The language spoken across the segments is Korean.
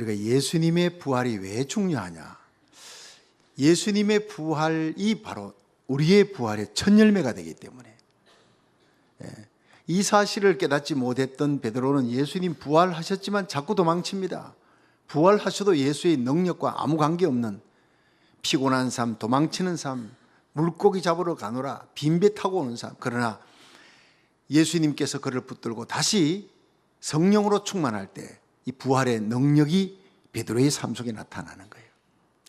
우리가 예수님의 부활이 왜 중요하냐? 예수님의 부활이 바로 우리의 부활의 첫 열매가 되기 때문에, 이 사실을 깨닫지 못했던 베드로는 예수님 부활하셨지만 자꾸 도망칩니다. 부활하셔도 예수의 능력과 아무 관계없는 피곤한 삶, 도망치는 삶, 물고기 잡으러 가노라, 빈배 타고 오는 삶. 그러나 예수님께서 그를 붙들고 다시 성령으로 충만할 때 이 부활의 능력이 베드로의 삶 속에 나타나는 거예요.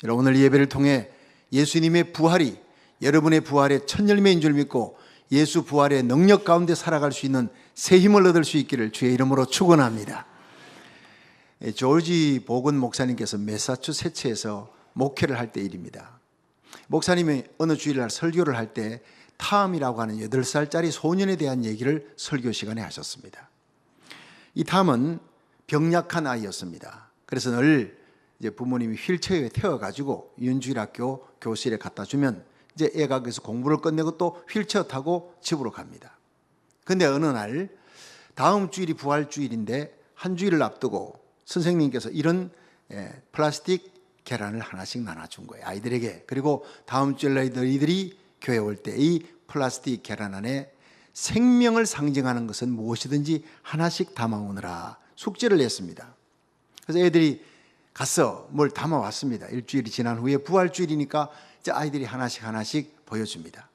여러분, 오늘 예배를 통해 예수님의 부활이 여러분의 부활의 첫 열매인 줄 믿고 예수 부활의 능력 가운데 살아갈 수 있는 새 힘을 얻을 수 있기를 주의 이름으로 축원합니다. 조지 보건 목사님께서 매사추세츠에서 목회를 할 때 일입니다. 목사님이 어느 주일날 설교를 할 때 탐이라고 하는 8살짜리 소년에 대한 얘기를 설교 시간에 하셨습니다. 이 탐은 병약한 아이였습니다. 그래서 늘 이제 부모님이 휠체어에 태워가지고 윤주일학교 교실에 갖다 주면 이제 애가 그래서 공부를 끝내고 또 휠체어 타고 집으로 갑니다. 근데 어느 날 다음 주일이 부활주일인데 한 주일을 앞두고 선생님께서 이런 플라스틱 계란을 하나씩 나눠준 거예요, 아이들에게. 그리고 다음 주일날 너희들이 교회 올 때 이 플라스틱 계란 안에 생명을 상징하는 것은 무엇이든지 하나씩 담아오느라 숙제를 냈습니다. 그래서 애들이 가서 뭘 담아왔습니다. 일주일이 지난 후에 부활주일이니까 이제 아이들이 하나씩 보여줍니다.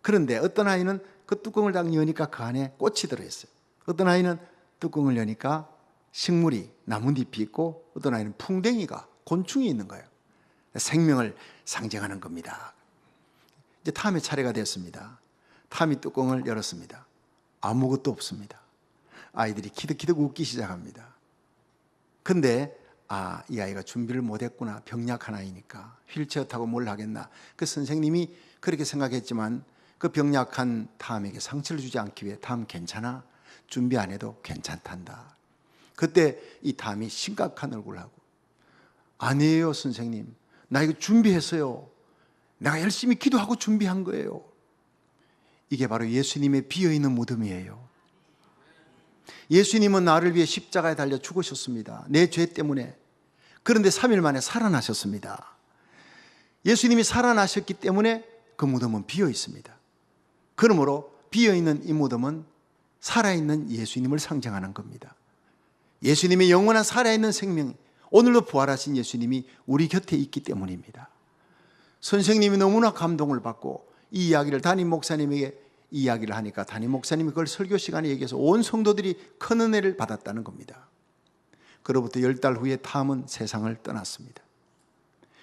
그런데 어떤 아이는 그 뚜껑을 딱 여니까 그 안에 꽃이 들어있어요. 어떤 아이는 뚜껑을 여니까 식물이, 나뭇잎이 있고, 어떤 아이는 풍뎅이가, 곤충이 있는 거예요. 생명을 상징하는 겁니다. 이제 탐의 차례가 됐습니다. 탐이 뚜껑을 열었습니다. 아무것도 없습니다. 아이들이 키득키득 웃기 시작합니다. 근데 이 아이가 준비를 못했구나. 병약한 아이니까 휠체어 타고 뭘 하겠나. 그 선생님이 그렇게 생각했지만 그 병약한 탐에게 상처를 주지 않기 위해 탐 괜찮아? 준비 안 해도 괜찮단다. 그때 이 탐이 심각한 얼굴을 하고, 아니에요 선생님, 나 이거 준비했어요. 내가 열심히 기도하고 준비한 거예요. 이게 바로 예수님의 비어있는 무덤이에요. 예수님은 나를 위해 십자가에 달려 죽으셨습니다. 내 죄 때문에. 그런데 3일 만에 살아나셨습니다. 예수님이 살아나셨기 때문에 그 무덤은 비어 있습니다. 그러므로 비어있는 이 무덤은 살아있는 예수님을 상징하는 겁니다. 예수님의 영원한 살아있는 생명, 오늘도 부활하신 예수님이 우리 곁에 있기 때문입니다. 선생님이 너무나 감동을 받고 이 이야기를 담임 목사님에게 이야기를 하니까 담임 목사님이 그걸 설교 시간에 얘기해서 온 성도들이 큰 은혜를 받았다는 겁니다. 그로부터 10달 후에 탐은 세상을 떠났습니다.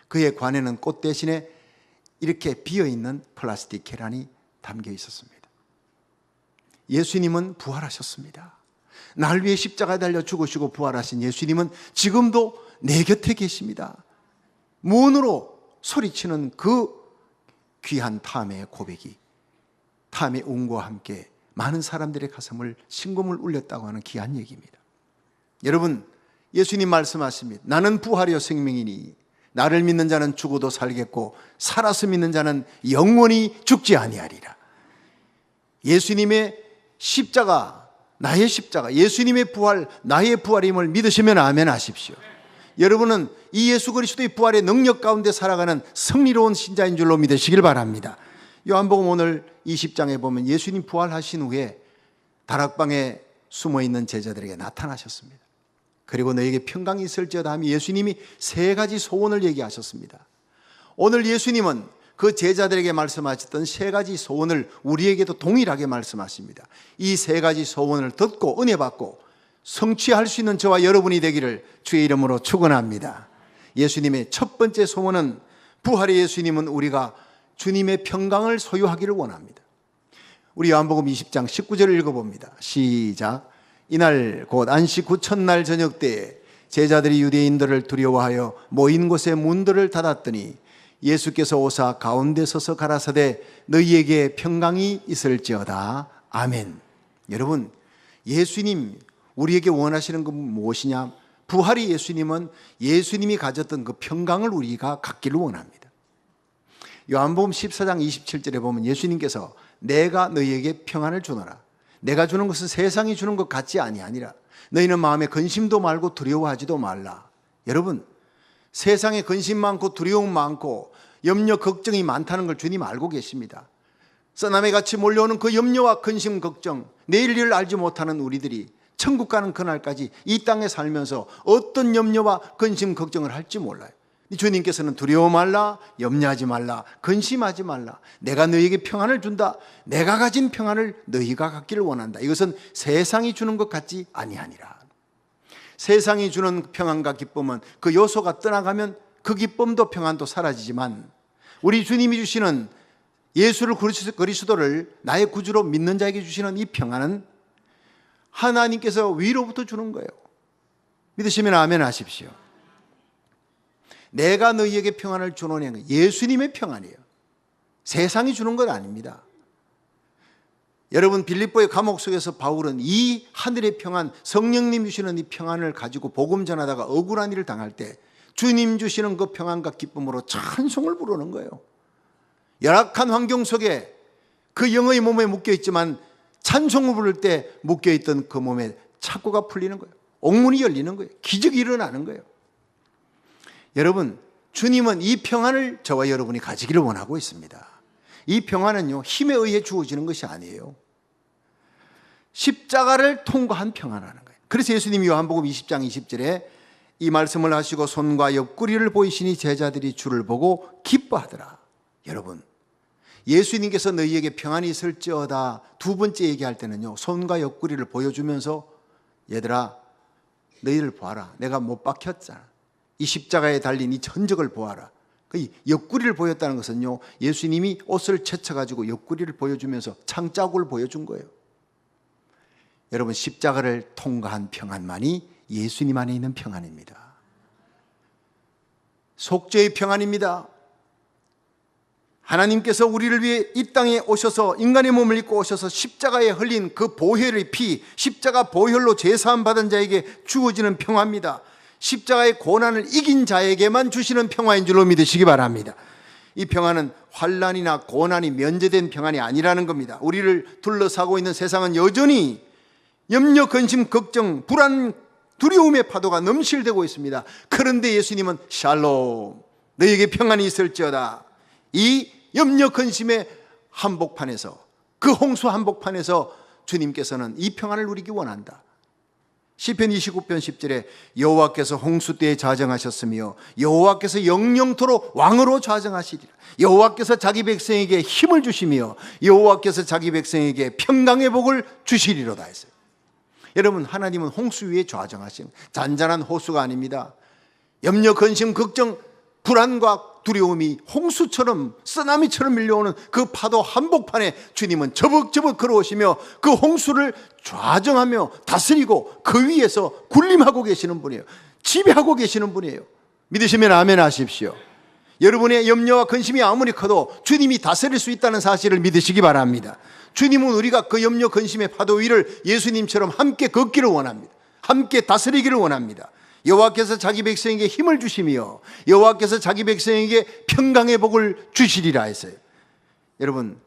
그의 관에는 꽃 대신에 이렇게 비어있는 플라스틱 계란이 담겨 있었습니다. 예수님은 부활하셨습니다. 날 위해 십자가에 달려 죽으시고 부활하신 예수님은 지금도 내 곁에 계십니다. 문으로 소리치는 그 귀한 탐의 고백이 탐의 운과 함께 많은 사람들의 가슴을 신금을 울렸다고 하는 귀한 얘기입니다. 여러분, 예수님 말씀하십니다. 나는 부활이요 생명이니 나를 믿는 자는 죽어도 살겠고 살아서 믿는 자는 영원히 죽지 아니하리라. 예수님의 십자가, 나의 십자가, 예수님의 부활, 나의 부활임을 믿으시면 아멘 하십시오. 여러분은 이 예수 그리스도의 부활의 능력 가운데 살아가는 승리로운 신자인 줄로 믿으시길 바랍니다. 요한복음 오늘 20장에 보면 예수님 부활하신 후에 다락방에 숨어있는 제자들에게 나타나셨습니다. 그리고 너에게 평강이 있을지어다 하며 예수님이 3가지 소원을 얘기하셨습니다. 오늘 예수님은 그 제자들에게 말씀하셨던 3가지 소원을 우리에게도 동일하게 말씀하십니다. 이 3가지 소원을 듣고 은혜 받고 성취할 수 있는 저와 여러분이 되기를 주의 이름으로 축원합니다. 예수님의 첫 번째 소원은, 부활의 예수님은 우리가 주님의 평강을 소유하기를 원합니다. 우리 요한복음 20장 19절을 읽어봅니다. 시작. 이날 곧 안식 후 첫날 저녁 때에 제자들이 유대인들을 두려워하여 모인 곳에 문들을 닫았더니 예수께서 오사 가운데 서서 가라사대 너희에게 평강이 있을지어다. 아멘. 여러분, 예수님 우리에게 원하시는 건 무엇이냐? 부활의 예수님은 예수님이 가졌던 그 평강을 우리가 갖기를 원합니다. 요한복음 14장 27절에 보면 예수님께서 내가 너희에게 평안을 주노라, 내가 주는 것은 세상이 주는 것 같지 아니하니라. 너희는 마음에 근심도 말고 두려워하지도 말라. 여러분, 세상에 근심 많고 두려움 많고 염려 걱정이 많다는 걸 주님 알고 계십니다. 써나미 같이 몰려오는 그 염려와 근심 걱정, 내일 일을 알지 못하는 우리들이 천국 가는 그날까지 이 땅에 살면서 어떤 염려와 근심 걱정을 할지 몰라요. 주님께서는 두려워 말라, 염려하지 말라, 근심하지 말라. 내가 너희에게 평안을 준다. 내가 가진 평안을 너희가 갖기를 원한다. 이것은 세상이 주는 것 같지 아니하니라. 세상이 주는 평안과 기쁨은 그 요소가 떠나가면 그 기쁨도 평안도 사라지지만, 우리 주님이 주시는 예수를 그리스도를 나의 구주로 믿는 자에게 주시는 이 평안은 하나님께서 위로부터 주는 거예요. 믿으시면 아멘 하십시오. 내가 너희에게 평안을 주노니 예수님의 평안이에요. 세상이 주는 건 아닙니다. 여러분, 빌립보의 감옥 속에서 바울은 이 하늘의 평안, 성령님 주시는 이 평안을 가지고 복음 전하다가 억울한 일을 당할 때 주님 주시는 그 평안과 기쁨으로 찬송을 부르는 거예요. 열악한 환경 속에 그 영의 몸에 묶여있지만 찬송을 부를 때 묶여있던 그 몸에 착고가 풀리는 거예요. 옥문이 열리는 거예요. 기적이 일어나는 거예요. 여러분, 주님은 이 평안을 저와 여러분이 가지기를 원하고 있습니다. 이 평안은요, 힘에 의해 주어지는 것이 아니에요. 십자가를 통과한 평안이라는 거예요. 그래서 예수님이 요한복음 20장 20절에 이 말씀을 하시고 손과 옆구리를 보이시니 제자들이 주를 보고 기뻐하더라. 여러분, 예수님께서 너희에게 평안이 있을지어다 두 번째 얘기할 때는요, 손과 옆구리를 보여주면서 얘들아, 너희를 보아라. 내가 못 박혔잖아. 이 십자가에 달린 이 전적을 보아라. 그 옆구리를 보였다는 것은요, 예수님이 옷을 채쳐가지고 옆구리를 보여주면서 창자국을 보여준 거예요. 여러분, 십자가를 통과한 평안만이 예수님 안에 있는 평안입니다. 속죄의 평안입니다. 하나님께서 우리를 위해 이 땅에 오셔서 인간의 몸을 입고 오셔서 십자가에 흘린 그 보혈의 피, 십자가 보혈로 제사함 받은 자에게 주어지는 평화입니다. 십자가의 고난을 이긴 자에게만 주시는 평화인 줄로 믿으시기 바랍니다. 이 평화는 환난이나 고난이 면제된 평안이 아니라는 겁니다. 우리를 둘러싸고 있는 세상은 여전히 염려, 근심, 걱정, 불안, 두려움의 파도가 넘실대고 있습니다. 그런데 예수님은 샬롬, 너희에게 평안이 있을지어다. 이 염려, 근심의 한복판에서, 그 홍수 한복판에서 주님께서는 이 평안을 누리기 원한다. 시편 29편 10절에 여호와께서 홍수 때에 좌정하셨으며 여호와께서 영영토록 왕으로 좌정하시리라. 여호와께서 자기 백성에게 힘을 주시며 여호와께서 자기 백성에게 평강의 복을 주시리로다 했어요. 여러분, 하나님은 홍수 위에 좌정하신 잔잔한 호수가 아닙니다. 염려, 근심, 걱정, 불안과 두려움이 홍수처럼 쓰나미처럼 밀려오는 그 파도 한복판에 주님은 저벅저벅 걸어오시며 그 홍수를 좌정하며 다스리고 그 위에서 군림하고 계시는 분이에요. 지배하고 계시는 분이에요. 믿으시면 아멘 하십시오. 여러분의 염려와 근심이 아무리 커도 주님이 다스릴 수 있다는 사실을 믿으시기 바랍니다. 주님은 우리가 그 염려, 근심의 파도 위를 예수님처럼 함께 걷기를 원합니다. 함께 다스리기를 원합니다. 여호와께서 자기 백성에게 힘을 주시며 여호와께서 자기 백성에게 평강의 복을 주시리라 했어요. 여러분,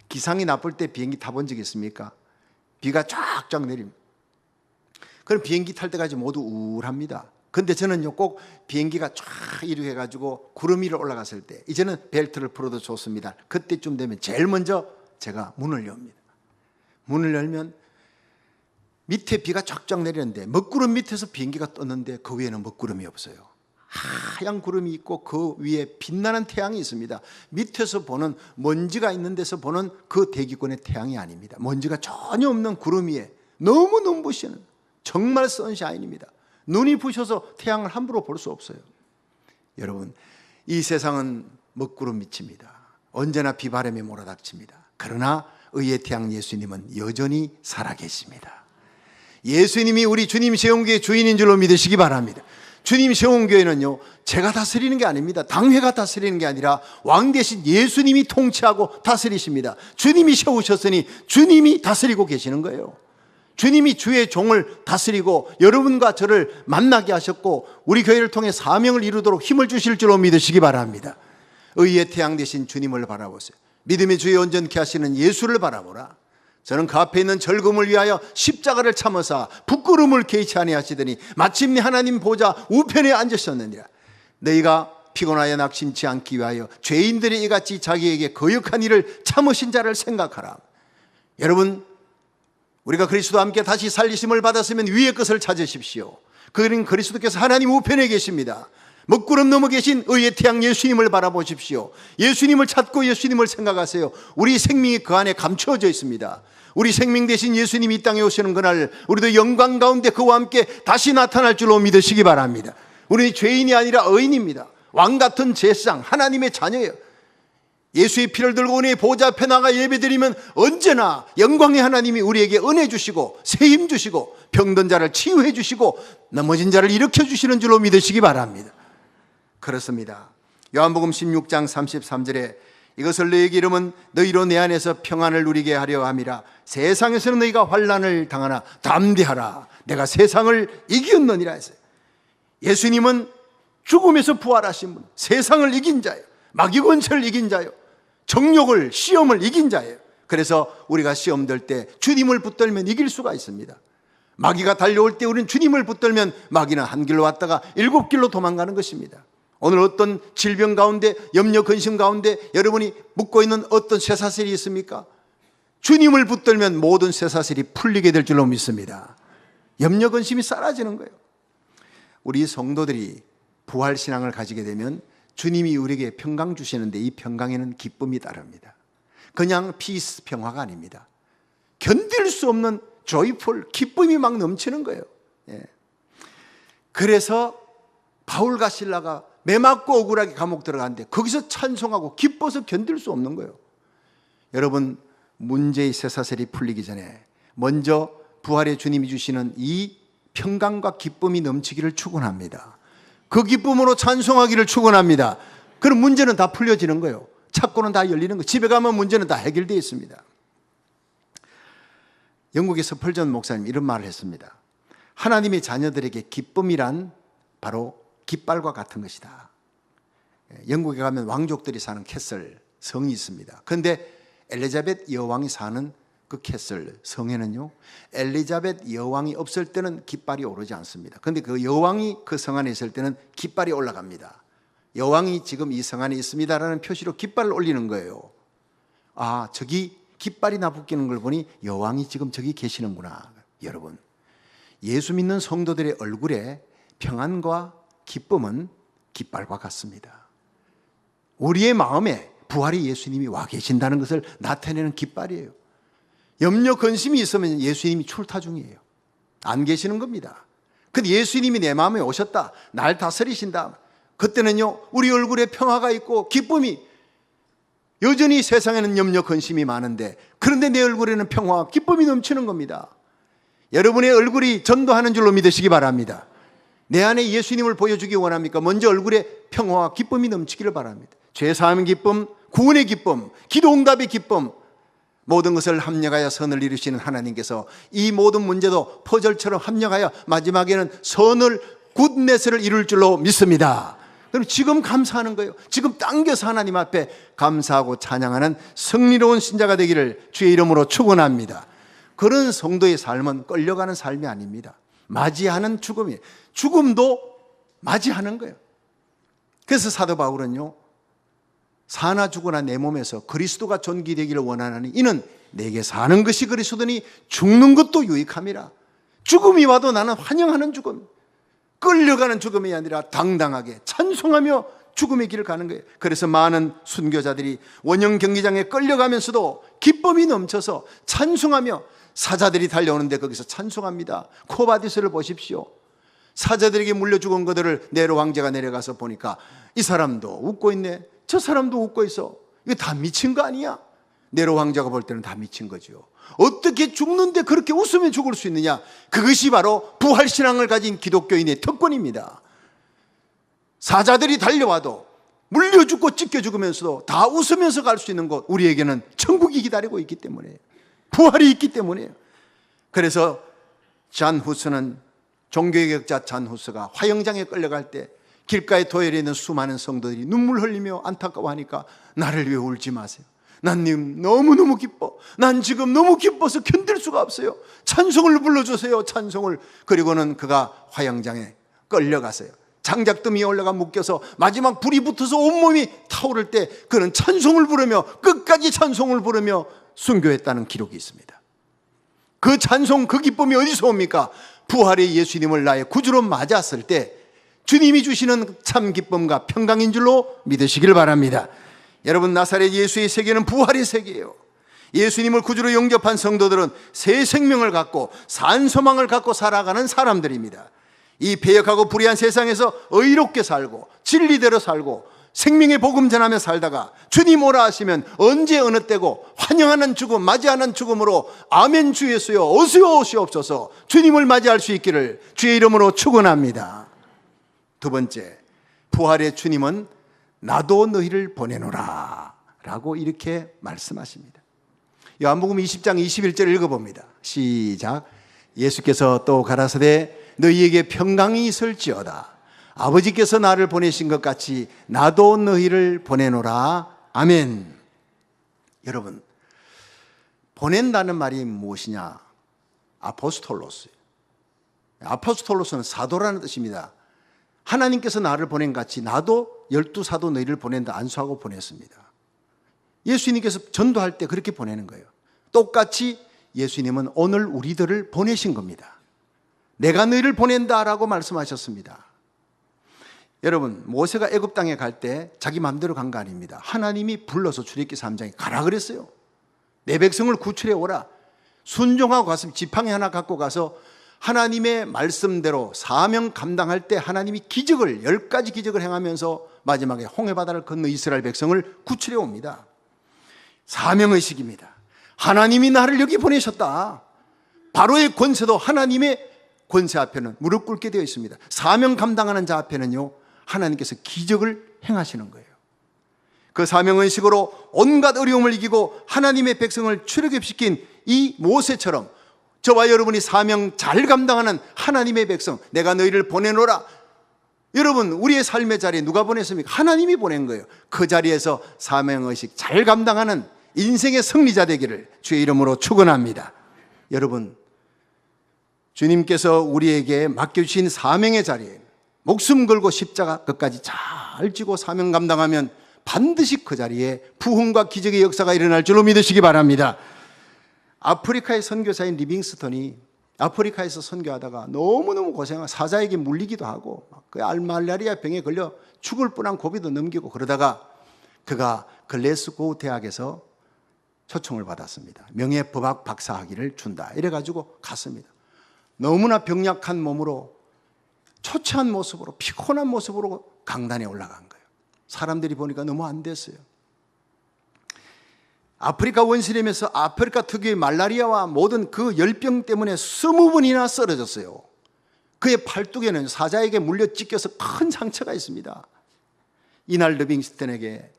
기상이 나쁠 때 비행기 타본 적 있습니까? 비가 쫙쫙 내립니다. 그럼 비행기 탈 때까지 모두 우울합니다. 근데 저는요, 꼭 비행기가 쫙 이렇게 해가지고 구름 위로 올라갔을 때, 이제는 벨트를 풀어도 좋습니다. 그때쯤 되면 제일 먼저 제가 문을 엽니다. 문을 열면 밑에 비가 쫙쫙 내리는데 먹구름 밑에서 비행기가 떴는데 그 위에는 먹구름이 없어요. 하얀 구름이 있고 그 위에 빛나는 태양이 있습니다. 밑에서 보는, 먼지가 있는 데서 보는 그 대기권의 태양이 아닙니다. 먼지가 전혀 없는 구름 위에 너무 눈부시는 정말 선샤인입니다. 눈이 부셔서 태양을 함부로 볼 수 없어요. 여러분, 이 세상은 먹구름 밑입니다. 언제나 비바람이 몰아닥칩니다. 그러나 의의 태양 예수님은 여전히 살아계십니다. 예수님이 우리 주님 세운교회 주인인 줄로 믿으시기 바랍니다. 주님 세운교회는요, 제가 다스리는 게 아닙니다. 당회가 다스리는 게 아니라 왕 대신 예수님이 통치하고 다스리십니다. 주님이 세우셨으니 주님이 다스리고 계시는 거예요. 주님이 주의 종을 다스리고 여러분과 저를 만나게 하셨고 우리 교회를 통해 사명을 이루도록 힘을 주실 줄로 믿으시기 바랍니다. 의의 태양 대신 주님을 바라보세요. 믿음의 주에 온전케 하시는 예수를 바라보라. 저는 그 앞에 있는 즐거움을 위하여 십자가를 참으사 부끄러움을 개의치 아니하시더니 마침내 하나님 보좌 우편에 앉으셨느니라. 너희가 피곤하여 낙심치 않기 위하여 죄인들이 이같이 자기에게 거역한 일을 참으신 자를 생각하라. 여러분, 우리가 그리스도와 함께 다시 살리심을 받았으면 위의 것을 찾으십시오. 그는 그리스도께서 하나님 우편에 계십니다. 먹구름 넘어 계신 의의 태양 예수님을 바라보십시오. 예수님을 찾고 예수님을 생각하세요. 우리 생명이 그 안에 감추어져 있습니다. 우리 생명 대신 예수님이 이 땅에 오시는 그날 우리도 영광 가운데 그와 함께 다시 나타날 줄로 믿으시기 바랍니다. 우리는 죄인이 아니라 의인입니다. 왕같은 제사장 하나님의 자녀예요. 예수의 피를 들고 은혜의 보좌 앞에 나가 예배드리면 언제나 영광의 하나님이 우리에게 은혜 주시고 세임 주시고 병든 자를 치유해 주시고 넘어진 자를 일으켜 주시는 줄로 믿으시기 바랍니다. 그렇습니다. 요한복음 16장 33절에 이것을 너희에게 이름은 너희로 내 안에서 평안을 누리게 하려 함이라. 세상에서는 너희가 환난을 당하나 담대하라. 내가 세상을 이겼느니라 했어요. 예수님은 죽음에서 부활하신 분, 세상을 이긴 자예요. 마귀 권세를 이긴 자예요. 정욕을, 시험을 이긴 자예요. 그래서 우리가 시험 들 때 주님을 붙들면 이길 수가 있습니다. 마귀가 달려올 때 우리는 주님을 붙들면 마귀는 한 길로 왔다가 7길로 도망가는 것입니다. 오늘 어떤 질병 가운데, 염려 근심 가운데 여러분이 묻고 있는 어떤 쇠사슬이 있습니까? 주님을 붙들면 모든 쇠사슬이 풀리게 될 줄로 믿습니다. 염려 근심이 사라지는 거예요. 우리 성도들이 부활신앙을 가지게 되면 주님이 우리에게 평강 주시는데 이 평강에는 기쁨이 따릅니다. 그냥 피스 평화가 아닙니다. 견딜 수 없는 조이풀, 기쁨이 막 넘치는 거예요. 그래서 바울과 실라가 매 맞고 억울하게 감옥 들어가는데 거기서 찬송하고 기뻐서 견딜 수 없는 거예요. 여러분, 문제의 쇠사슬이 풀리기 전에 먼저 부활의 주님이 주시는 이 평강과 기쁨이 넘치기를 축원합니다. 그 기쁨으로 찬송하기를 축원합니다. 그럼 문제는 다 풀려지는 거예요. 창고는 다 열리는 거예요. 집에 가면 문제는 다 해결되어 있습니다. 영국의 스펄전 목사님 이런 말을 했습니다. 하나님의 자녀들에게 기쁨이란 바로 깃발과 같은 것이다. 영국에 가면 왕족들이 사는 캐슬 성이 있습니다. 그런데 엘리자벳 여왕이 사는 그 캐슬 성에는요, 엘리자벳 여왕이 없을 때는 깃발이 오르지 않습니다. 그런데 그 여왕이 그 성 안에 있을 때는 깃발이 올라갑니다. 여왕이 지금 이 성 안에 있습니다라는 표시로 깃발을 올리는 거예요. 아, 저기 깃발이 나붙기는 걸 보니 여왕이 지금 저기 계시는구나. 여러분, 예수 믿는 성도들의 얼굴에 평안과 기쁨은 깃발과 같습니다. 우리의 마음에 부활의 예수님이 와 계신다는 것을 나타내는 깃발이에요. 염려 근심이 있으면 예수님이 출타 중이에요. 안 계시는 겁니다. 근데 예수님이 내 마음에 오셨다, 날 다스리신다, 그때는요 우리 얼굴에 평화가 있고 기쁨이, 여전히 세상에는 염려 근심이 많은데 그런데 내 얼굴에는 평화와 기쁨이 넘치는 겁니다. 여러분의 얼굴이 전도하는 줄로 믿으시기 바랍니다. 내 안에 예수님을 보여주기 원합니까? 먼저 얼굴에 평화와 기쁨이 넘치기를 바랍니다. 죄사함의 기쁨, 구원의 기쁨, 기도 응답의 기쁨, 모든 것을 합력하여 선을 이루시는 하나님께서 이 모든 문제도 퍼즐처럼 합력하여 마지막에는 선을, 굿네스를 이룰 줄로 믿습니다. 그럼 지금 감사하는 거예요. 지금 당겨서 하나님 앞에 감사하고 찬양하는 승리로운 신자가 되기를 주의 이름으로 축원합니다. 그런 성도의 삶은 끌려가는 삶이 아닙니다. 맞이하는 죽음이에요. 죽음도 맞이하는 거예요. 그래서 사도 바울은요, 사나 죽으나 내 몸에서 그리스도가 존귀되기를 원하나니 이는 내게 사는 것이 그리스도니 죽는 것도 유익함이라. 죽음이 와도 나는 환영하는 죽음, 끌려가는 죽음이 아니라 당당하게 찬송하며 죽음의 길을 가는 거예요. 그래서 많은 순교자들이 원형 경기장에 끌려가면서도 기쁨이 넘쳐서 찬송하며, 사자들이 달려오는데 거기서 찬송합니다. 코바디스를 보십시오. 사자들에게 물려 죽은 그들을 네로 황제가 내려가서 보니까 이 사람도 웃고 있네, 저 사람도 웃고 있어. 이거 다 미친 거 아니야? 네로 황제가 볼 때는 다 미친 거죠. 어떻게 죽는데 그렇게 웃으면 죽을 수 있느냐? 그것이 바로 부활신앙을 가진 기독교인의 특권입니다. 사자들이 달려와도 물려 죽고 찢겨 죽으면서도 다 웃으면서 갈 수 있는 곳, 우리에게는 천국이 기다리고 있기 때문에, 부활이 있기 때문에. 그래서 잔 후스는, 종교개혁자 잔 후스가 화영장에 끌려갈 때 길가에 도열해 있는 수많은 성도들이 눈물 흘리며 안타까워하니까 나를 위해 울지 마세요, 난 님 너무너무 기뻐. 난 지금 너무 기뻐서 견딜 수가 없어요. 찬송을 불러주세요. 찬송을. 그리고는 그가 화양장에 끌려갔어요. 장작더미에 올라가 묶여서 마지막 불이 붙어서 온몸이 타오를 때 그는 찬송을 부르며 끝까지 찬송을 부르며 순교했다는 기록이 있습니다. 그 찬송, 그 기쁨이 어디서 옵니까? 부활의 예수님을 나의 구주로 맞았을 때 주님이 주시는 참 기쁨과 평강인 줄로 믿으시길 바랍니다. 여러분, 나사렛 예수의 세계는 부활의 세계예요. 예수님을 구주로 영접한 성도들은 새 생명을 갖고 산 소망을 갖고 살아가는 사람들입니다. 이 배역하고 불의한 세상에서 의롭게 살고 진리대로 살고 생명의 복음 전하며 살다가 주님 오라 하시면 언제 어느 때고 환영하는 죽음, 맞이하는 죽음으로 아멘 주 예수여 어서 오시옵소서 주님을 맞이할 수 있기를 주의 이름으로 축원합니다. 두 번째, 부활의 주님은 나도 너희를 보내노라 라고 이렇게 말씀하십니다. 요한복음 20장 21절을 읽어봅니다. 시작. 예수께서 또 가라사대 너희에게 평강이 있을지어다. 아버지께서 나를 보내신 것 같이 나도 너희를 보내노라. 아멘. 여러분, 보낸다는 말이 무엇이냐? 아포스톨로스예요. 아포스톨로스는 사도라는 뜻입니다. 하나님께서 나를 보낸 같이 나도 12사도 너희를 보낸다 안수하고 보냈습니다. 예수님께서 전도할 때 그렇게 보내는 거예요. 똑같이 예수님은 오늘 우리들을 보내신 겁니다. 내가 너희를 보낸다라고 말씀하셨습니다. 여러분, 모세가 애굽 땅에 갈 때 자기 마음대로 간 거 아닙니다. 하나님이 불러서 출애굽기 3장에 가라 그랬어요. 내 백성을 구출해 오라. 순종하고 가서 지팡이 하나 갖고 가서 하나님의 말씀대로 사명 감당할 때 하나님이 기적을 10가지 기적을 행하면서 마지막에 홍해바다를 건너 이스라엘 백성을 구출해 옵니다. 사명의식입니다. 하나님이 나를 여기 보내셨다. 바로의 권세도 하나님의 권세 앞에는 무릎 꿇게 되어 있습니다. 사명 감당하는 자 앞에는요, 하나님께서 기적을 행하시는 거예요. 그 사명의식으로 온갖 어려움을 이기고 하나님의 백성을 출애굽시킨 이 모세처럼 저와 여러분이 사명 잘 감당하는 하나님의 백성, 내가 너희를 보내노라. 여러분, 우리의 삶의 자리에 누가 보냈습니까? 하나님이 보낸 거예요. 그 자리에서 사명의식 잘 감당하는 인생의 승리자 되기를 주의 이름으로 축원합니다. 여러분, 주님께서 우리에게 맡겨주신 사명의 자리에 목숨 걸고 십자가 끝까지 잘 지고 사명 감당하면 반드시 그 자리에 부흥과 기적의 역사가 일어날 줄로 믿으시기 바랍니다. 아프리카의 선교사인 리빙스턴이 아프리카에서 선교하다가 너무너무 고생하고 사자에게 물리기도 하고 그 알말라리아 병에 걸려 죽을 뻔한 고비도 넘기고 그러다가 그가 글래스고우 대학에서 초청을 받았습니다. 명예법학 박사학위를 준다. 이래가지고 갔습니다. 너무나 병약한 몸으로 초췌한 모습으로 피곤한 모습으로 강단에 올라간 거예요. 사람들이 보니까 너무 안 됐어요. 아프리카 원시림에서 아프리카 특유의 말라리아와 모든 그 열병 때문에 20번이나 쓰러졌어요. 그의 팔뚝에는 사자에게 물려 찢겨서 큰 상처가 있습니다. 이날 리빙스턴에게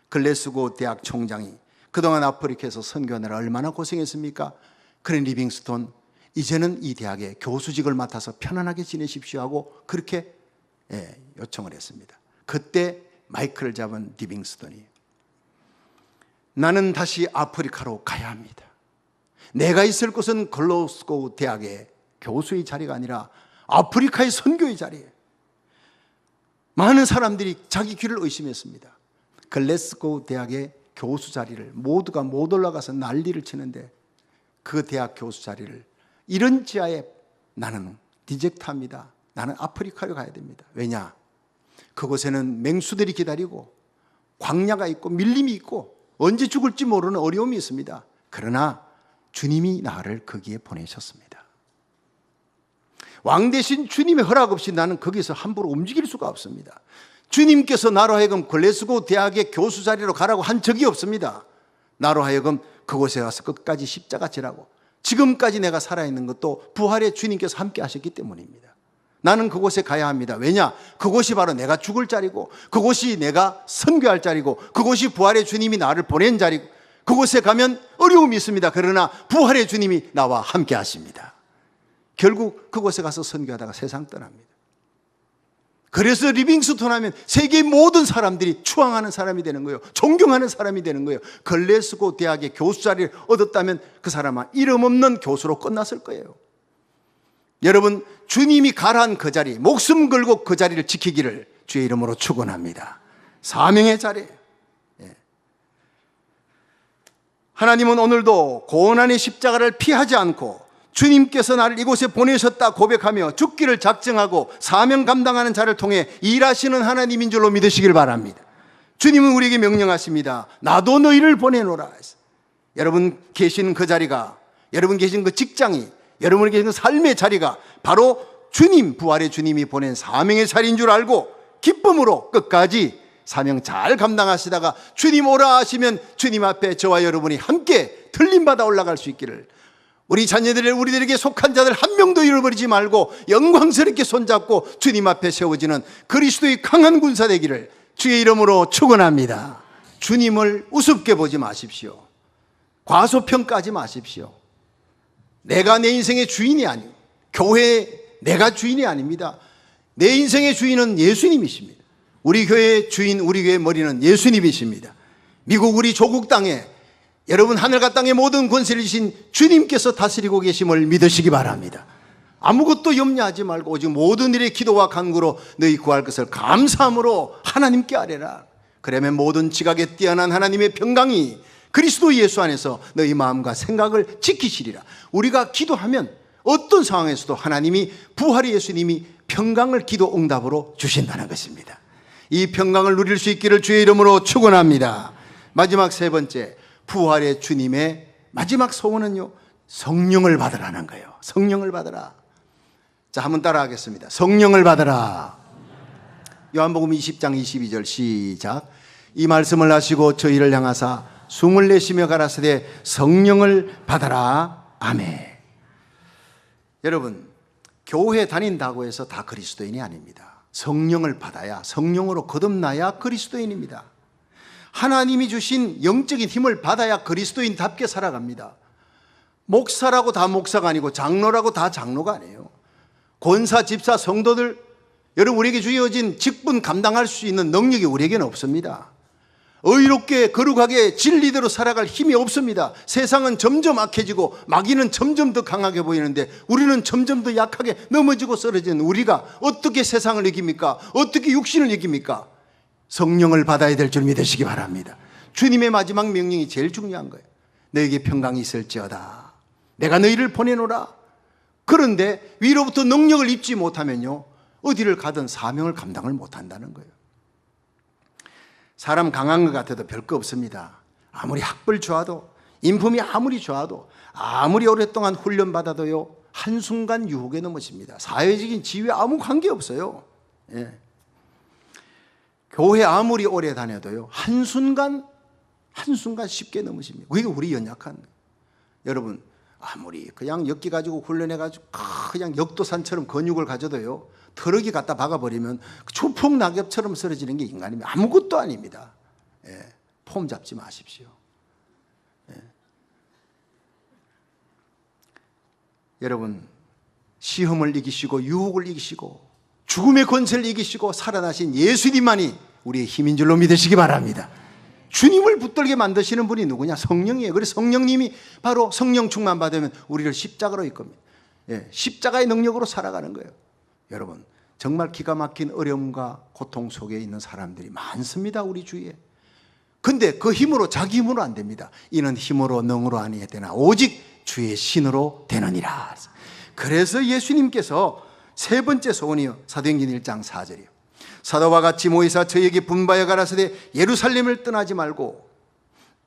글래스고 대학 총장이 그동안 아프리카에서 선교하느라 얼마나 고생했습니까? 그래 리빙스턴, 이제는 이 대학의 교수직을 맡아서 편안하게 지내십시오 하고 그렇게 요청을 했습니다. 그때 마이크를 잡은 리빙스턴이 나는 다시 아프리카로 가야 합니다. 내가 있을 곳은 글래스고우 대학의 교수의 자리가 아니라 아프리카의 선교의 자리예요. 많은 사람들이 자기 귀를 의심했습니다. 글래스고우 대학의 교수 자리를 모두가 못 올라가서 난리를 치는데 그 대학 교수 자리를 이런 지하에 나는 리젝트합니다. 나는 아프리카로 가야 됩니다. 왜냐? 그곳에는 맹수들이 기다리고 광야가 있고 밀림이 있고 언제 죽을지 모르는 어려움이 있습니다. 그러나 주님이 나를 거기에 보내셨습니다. 왕 대신 주님의 허락 없이 나는 거기서 함부로 움직일 수가 없습니다. 주님께서 나로 하여금 글래스고우 대학의 교수 자리로 가라고 한 적이 없습니다. 나로 하여금 그곳에 가서 끝까지 십자가 지라고 지금까지 내가 살아있는 것도 부활의 주님께서 함께 하셨기 때문입니다. 나는 그곳에 가야 합니다. 왜냐? 그곳이 바로 내가 죽을 자리고 그곳이 내가 선교할 자리고 그곳이 부활의 주님이 나를 보낸 자리고 그곳에 가면 어려움이 있습니다. 그러나 부활의 주님이 나와 함께 하십니다. 결국 그곳에 가서 선교하다가 세상 떠납니다. 그래서 리빙스톤 하면 세계의 모든 사람들이 추앙하는 사람이 되는 거예요. 존경하는 사람이 되는 거예요. 글래스고 대학의 교수 자리를 얻었다면 그 사람은 이름 없는 교수로 끝났을 거예요. 여러분, 주님이 가라한 그 자리, 목숨 걸고 그 자리를 지키기를 주의 이름으로 축원합니다. 사명의 자리. 하나님은 오늘도 고난의 십자가를 피하지 않고 주님께서 나를 이곳에 보내셨다 고백하며 죽기를 작정하고 사명 감당하는 자를 통해 일하시는 하나님인 줄로 믿으시길 바랍니다. 주님은 우리에게 명령하십니다. 나도 너희를 보내노라. 여러분 계신 그 자리가, 여러분 계신 그 직장이, 여러분 계신 그 삶의 자리가 바로 주님, 부활의 주님이 보낸 사명의 자리인 줄 알고 기쁨으로 끝까지 사명 잘 감당하시다가 주님 오라 하시면 주님 앞에 저와 여러분이 함께 들림받아 올라갈 수 있기를, 우리 자녀들을, 우리들에게 속한 자들 한 명도 잃어버리지 말고 영광스럽게 손잡고 주님 앞에 세워지는 그리스도의 강한 군사 되기를 주의 이름으로 축원합니다. 주님을 우습게 보지 마십시오. 과소평가하지 마십시오. 내가 내 인생의 주인이 아니고, 교회 내가 주인이 아닙니다. 내 인생의 주인은 예수님이십니다. 우리 교회의 주인, 우리 교회의 머리는 예수님이십니다. 미국 우리 조국 땅에 여러분 하늘과 땅의 모든 권세를 주신 주님께서 다스리고 계심을 믿으시기 바랍니다. 아무것도 염려하지 말고 오직 모든 일의 기도와 간구로 너희 구할 것을 감사함으로 하나님께 아뢰라. 그러면 모든 지각에 뛰어난 하나님의 평강이 그리스도 예수 안에서 너희 마음과 생각을 지키시리라. 우리가 기도하면 어떤 상황에서도 하나님이, 부활의 예수님이 평강을 기도 응답으로 주신다는 것입니다. 이 평강을 누릴 수 있기를 주의 이름으로 축원합니다. 마지막 세 번째, 부활의 주님의 마지막 소원은요, 성령을 받으라는 거예요. 성령을 받으라. 자, 한번 따라하겠습니다. 성령을 받으라. 요한복음 20장 22절 시작. 이 말씀을 하시고 저희를 향하사 숨을 내쉬며 가라사대 성령을 받아라. 아멘. 여러분, 교회 다닌다고 해서 다 그리스도인이 아닙니다. 성령을 받아야, 성령으로 거듭나야 그리스도인입니다. 하나님이 주신 영적인 힘을 받아야 그리스도인답게 살아갑니다. 목사라고 다 목사가 아니고 장로라고 다 장로가 아니에요. 권사, 집사, 성도들, 여러분 우리에게 주어진 직분 감당할 수 있는 능력이 우리에게는 없습니다. 의롭게 거룩하게 진리대로 살아갈 힘이 없습니다. 세상은 점점 악해지고 마귀는 점점 더 강하게 보이는데 우리는 점점 더 약하게 넘어지고 쓰러지는 우리가 어떻게 세상을 이깁니까? 어떻게 육신을 이깁니까? 성령을 받아야 될 줄 믿으시기 바랍니다. 주님의 마지막 명령이 제일 중요한 거예요. 너에게 평강이 있을지어다. 내가 너희를 보내노라. 그런데 위로부터 능력을 입지 못하면요, 어디를 가든 사명을 감당을 못한다는 거예요. 사람 강한 것 같아도 별거 없습니다. 아무리 학벌 좋아도, 인품이 아무리 좋아도, 아무리 오랫동안 훈련받아도요, 한순간 유혹에 넘어집니다. 사회적인 지위에 아무 관계없어요. 예. 교회 아무리 오래 다녀도요, 한순간 쉽게 넘어집니다. 그게 우리 연약한 거예요. 여러분, 아무리 그냥 엮기 가지고 훈련해가지고 그냥 역도산처럼 근육을 가져도요, 트럭이 갖다 박아버리면 추풍 낙엽처럼 쓰러지는 게 인간이면 아무것도 아닙니다. 예, 폼 잡지 마십시오. 예. 여러분, 시험을 이기시고 유혹을 이기시고 죽음의 권세를 이기시고 살아나신 예수님만이 우리의 힘인 줄로 믿으시기 바랍니다. 주님을 붙들게 만드시는 분이 누구냐? 성령이에요. 그래서 성령님이 바로 성령 충만 받으면 우리를 십자가로 이끕니다. 예, 십자가의 능력으로 살아가는 거예요. 여러분, 정말 기가 막힌 어려움과 고통 속에 있는 사람들이 많습니다, 우리 주위에. 근데 그 힘으로, 자기 힘으로 안 됩니다. 이는 힘으로 능으로 아니야 되나 오직 주의 신으로 되느니라. 그래서 예수님께서 세 번째 소원이요, 사도행전 1장 4절이요. 사도와 같이 모이사 저에게 분바여 가라사대 예루살렘을 떠나지 말고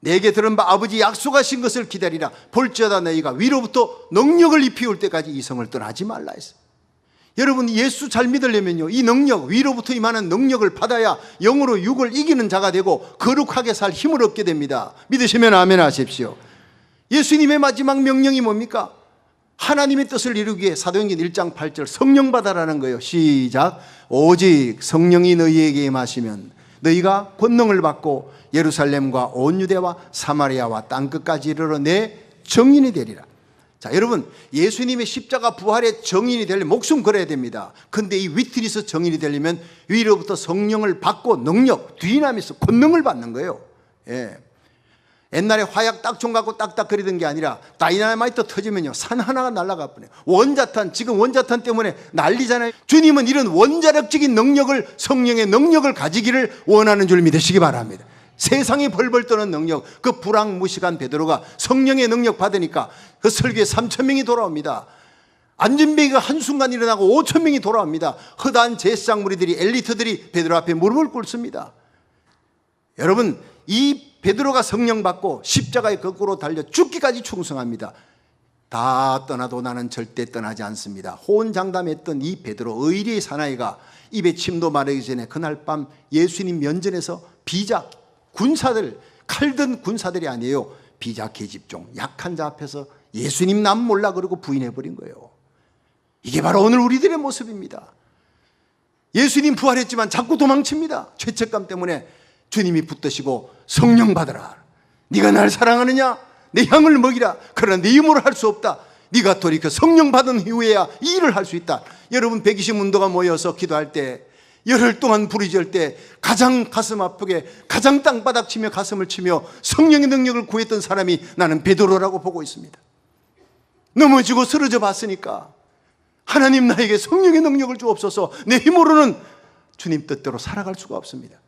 내게 들은 바 아버지 약속하신 것을 기다리라. 볼지어다 너희가 위로부터 능력을 입히올 때까지 이 성을 떠나지 말라 했어요. 여러분, 예수 잘 믿으려면요, 이 능력, 위로부터 임하는 능력을 받아야 영으로 육을 이기는 자가 되고 거룩하게 살 힘을 얻게 됩니다. 믿으시면 아멘 하십시오. 예수님의 마지막 명령이 뭡니까? 하나님의 뜻을 이루기 위해 사도행전 1장 8절 성령 받아라는 거예요. 시작. 오직 성령이 너희에게 임하시면 너희가 권능을 받고 예루살렘과 온 유대와 사마리아와 땅끝까지 이르러 내 증인이 되리라. 자, 여러분, 예수님의 십자가 부활의 정인이 되려면 목숨 걸어야 됩니다. 근데 이 위트니스 정인이 되려면 위로부터 성령을 받고 능력, 디나미스, 권능을 받는 거예요. 예. 옛날에 화약 딱총 갖고 딱딱 거리던 게 아니라 다이나마이트 터지면요 산 하나가 날아가 버려요. 원자탄, 지금 원자탄 때문에 난리잖아요. 주님은 이런 원자력적인 능력을, 성령의 능력을 가지기를 원하는 줄 믿으시기 바랍니다. 세상이 벌벌 떠는 능력, 그 불황무식한 베드로가 성령의 능력 받으니까 그 설교에 3,000명이 돌아옵니다. 안전뱅이가 한순간 일어나고 5,000명이 돌아옵니다. 허다한 제사장 무리들이, 엘리트들이 베드로 앞에 무릎을 꿇습니다. 여러분, 이 베드로가 성령 받고 십자가에 거꾸로 달려 죽기까지 충성합니다. 다 떠나도 나는 절대 떠나지 않습니다. 호언장담했던 이 베드로, 의리의 사나이가 입에 침도 마르기 전에 그날 밤 예수님 면전에서 비자 군사들, 칼든 군사들이 아니에요. 비자 계집종, 약한 자 앞에서 예수님 남 몰라 그러고 부인해버린 거예요. 이게 바로 오늘 우리들의 모습입니다. 예수님 부활했지만 자꾸 도망칩니다. 죄책감 때문에. 주님이 붙드시고 성령 받으라. 네가 날 사랑하느냐? 내 향을 먹이라. 그러나 네 힘으로 할 수 없다. 네가 돌이켜 성령 받은 이후에야 이 일을 할 수 있다. 여러분 120문도가 모여서 기도할 때, 열흘 동안 부르짖을 때 가장 가슴 아프게, 가장 땅바닥 치며 가슴을 치며 성령의 능력을 구했던 사람이 나는 베드로라고 보고 있습니다. 넘어지고 쓰러져 봤으니까 하나님 나에게 성령의 능력을 주옵소서. 내 힘으로는 주님 뜻대로 살아갈 수가 없습니다.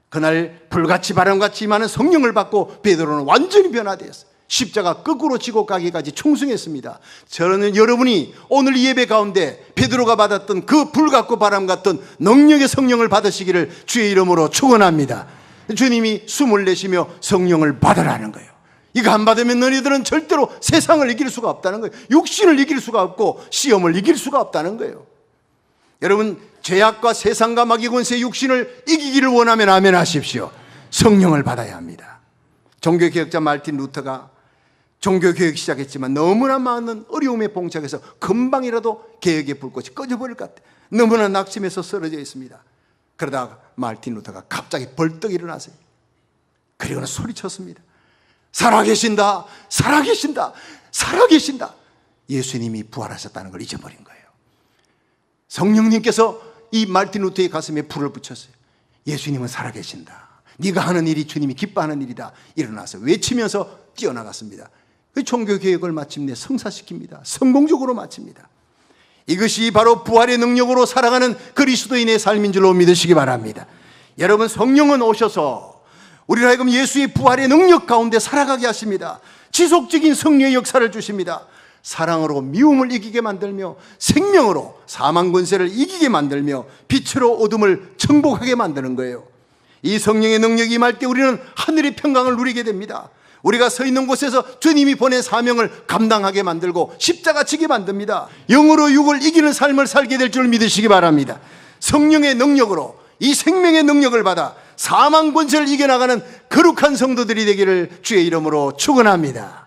그날 불같이 바람같이 임하는 성령을 받고 베드로는 완전히 변화되었어요. 십자가 거꾸로 지고 가기까지 충성했습니다. 저는 여러분이 오늘 이 예배 가운데 베드로가 받았던 그 불같고 바람 같던 능력의 성령을 받으시기를 주의 이름으로 축원합니다. 주님이 숨을 내쉬며 성령을 받으라는 거예요. 이거 안 받으면 너희들은 절대로 세상을 이길 수가 없다는 거예요. 육신을 이길 수가 없고 시험을 이길 수가 없다는 거예요. 여러분, 죄악과 세상과 마귀 권세의 육신을 이기기를 원하면 아멘 하십시오. 성령을 받아야 합니다. 종교개혁자 말틴 루터가 종교개혁 시작했지만 너무나 많은 어려움에 봉착해서 금방이라도 개혁의 불꽃이 꺼져버릴 것 같아요. 너무나 낙심해서 쓰러져 있습니다. 그러다가 말틴 루터가 갑자기 벌떡 일어나서요. 그리고는 소리쳤습니다. 살아계신다, 살아계신다, 살아계신다. 예수님이 부활하셨다는 걸 잊어버린 거예요. 성령님께서 이 말틴 루터의 가슴에 불을 붙였어요. 예수님은 살아계신다. 네가 하는 일이 주님이 기뻐하는 일이다. 일어나서 외치면서 뛰어나갔습니다. 그 종교개혁을 마침내 성사시킵니다. 성공적으로 마칩니다. 이것이 바로 부활의 능력으로 살아가는 그리스도인의 삶인 줄로 믿으시기 바랍니다. 여러분, 성령은 오셔서 우리를 하여금 예수의 부활의 능력 가운데 살아가게 하십니다. 지속적인 성령의 역사를 주십니다. 사랑으로 미움을 이기게 만들며 생명으로 사망 권세를 이기게 만들며 빛으로 어둠을 정복하게 만드는 거예요. 이 성령의 능력이 임할 때 우리는 하늘의 평강을 누리게 됩니다. 우리가 서 있는 곳에서 주님이 보낸 사명을 감당하게 만들고 십자가 지게 만듭니다. 영으로 육을 이기는 삶을 살게 될 줄 믿으시기 바랍니다. 성령의 능력으로 이 생명의 능력을 받아 사망 권세를 이겨나가는 거룩한 성도들이 되기를 주의 이름으로 축원합니다.